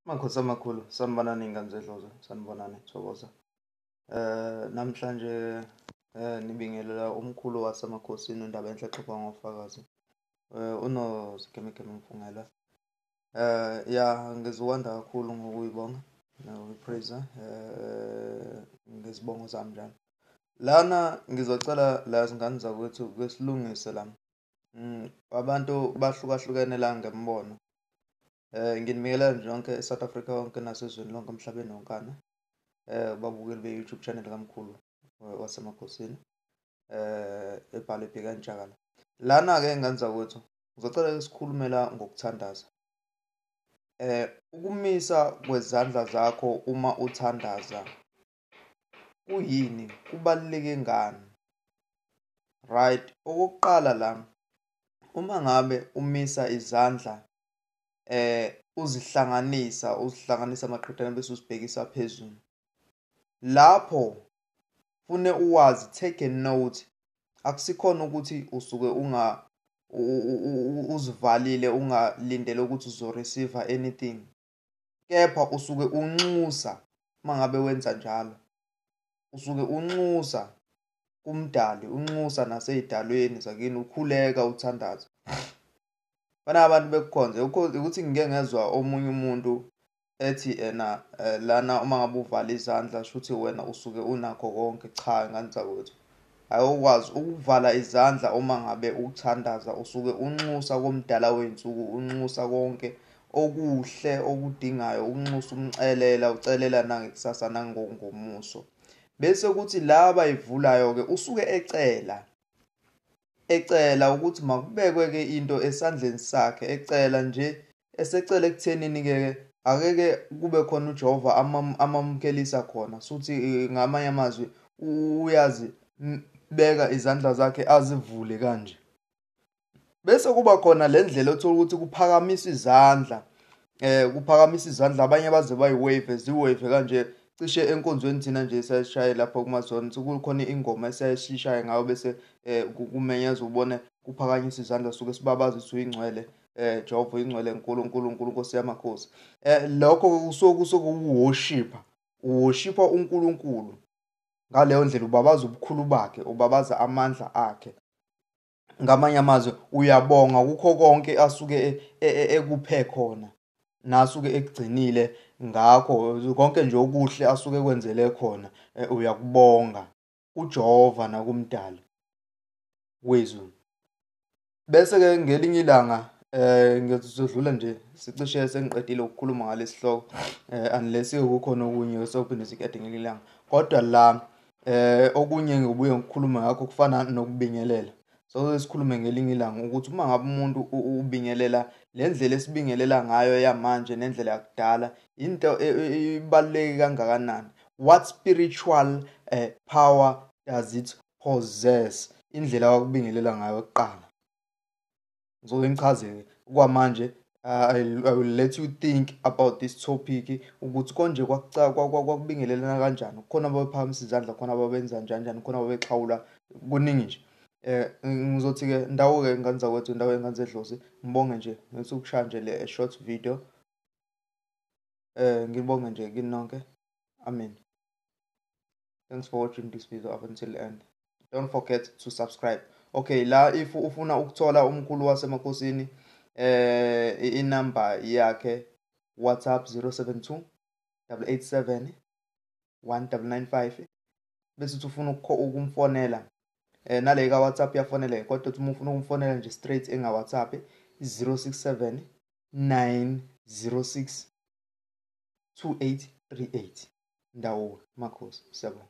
Makhosi amakhulu, sanibonani iy'ngane zedlozi, sanibonani, thokoza. Namhlanje nibingelela umkhulu wasemakhosini uNdaba Enhle exoxa ngofakazi. UnoZigeme Mfungela. Ya ngizokwanda kakhulu ngokuyibonga nokuyipraise ngezibongo zami njalo. Lana ngizocela la zingane zakwethu kwesilungise la. Abantu bahlukahlukene la ngembono. Nginibingelela nje yonke eSouth Africa yonke nasezweni lonke emhlabeni wonkana. Babukeli be-YouTube channel kamkhulu wasemakhosini. Ebhalwe Bhekani Tshakala. Lana-ke ngane zakwethu ngizocela sikhulumela ngokuthandaza. Ukumisa kwezandla zakho uma uthandaza kuyini? Kubaluleke ngani? Right. Okokuqala la, uma ngabe umisa izandla uzihlanganisa amaqhitana bese uzibhekisa phezulu. Lapho fune uwazi, take a note. Akusikhona ukuthi usuke uzivalile ungalindele ukuthi uzoreceive anything. Kepha usuke unxusa mangabe wenza njalo. Usuke unxusa kumdali, unxusa nasey'dalweni zakini, ukhuleka uthandaza. Bana abantu bekukhonze ukuthi ngike ngezwa omunye umuntu ethi lana uma ngabe uvala izandla shuthi wena usuke unakho konke. Cha, ngane zakwethu, ayokwazi ukuvala izandla uma ngabe uthandaza, usuke unxusa komdala wey'nsuku, unxusa konke okuhle okudingayo, unxusa umcelela, ucelela nangekusasa nangomuso. Bese kuthi laba yivulayo-ke usuke ecela ukuthi makubekwe-ke into esandleni sakhe, ecela nje, esecela ekuthenini-ke akeke kube khona uJehova amamukelisa khona. Suthi ngamanye amazwi uyazi beka izandla zakhe azivule kanje. Bese kuba khona le ndlela othola ukuthi kuphakamisa izandla. Kuphakamisa izandla, abanye baze bayi-wave, ziwave kanje. Cishe enkonzweni thina nje siyashaye lapho kumazona kukhona ingoma esiyayishaye ngayo bese kumenyeza ubone kuphakanyiswa izandla suke sibabaza ukuthi uyingcwele Jehova, uyingcwele Nkulunkulu Nkosi yamakhosi. Lokho kusuke uworshipa uNkulunkulu. Ngaleyo ndlela ubabaza ubukhulu bakhe, ubabaza amandla akhe. Ngamanye amazwi uyabonga kukho konke asuke ekuphe khona, nasuke ekugcinile ngakho konke nje okuhle asuke kwenzele khona. Uyakubonga uJehova nakumdali wezulu. Bese-ke ngelinye ilanga ngizodlula nje, sicishe sengiqedile ukukhuluma ngalesi sihloko unless kukhona okunye sophinde sikade ngelinye ilanga. Kodwa la okunye ngibuye ngikhulume ngakho kufana nokubingelela. So sikhulume ngelinye ilanga ukuthi uma ngabe umuntu ubingelela le ndlela esibingelela ngayo yamanje nendlela yakudala, into ibaluleke kangakanani? What spiritual power does it possess? Indlela wakubingelela ngayo kuqala. Ngizoke ngichaze kwamanje. I will let you think about this topic ukuthi konje kwakubingelelana kanjani. Kukhona abaphakamisa izandla, khona ababenza njani, khona ababexhawula, kuningi nje. Ngizothi-ke ndawo-ke ngane zakwethu, ndawo yengane zedlozi, ngibonge nje ngithi ukushaya nje le short video. Ngibonge nje kini nonke. Amen. Thanks for watching this video up until the end. Don't forget to subscribe. Okay, la if ufuna ukuthola umkhulu wasemakhosini inamba yakhe WhatsApp 072 887 1995. Bese ufuna ukumfonela nale ka WhatsApp yafonele, kodwa uma ufuna ukumfonela nje straight enga WhatsApp 067 906 2838. Ndawo makhosi, siyabonga.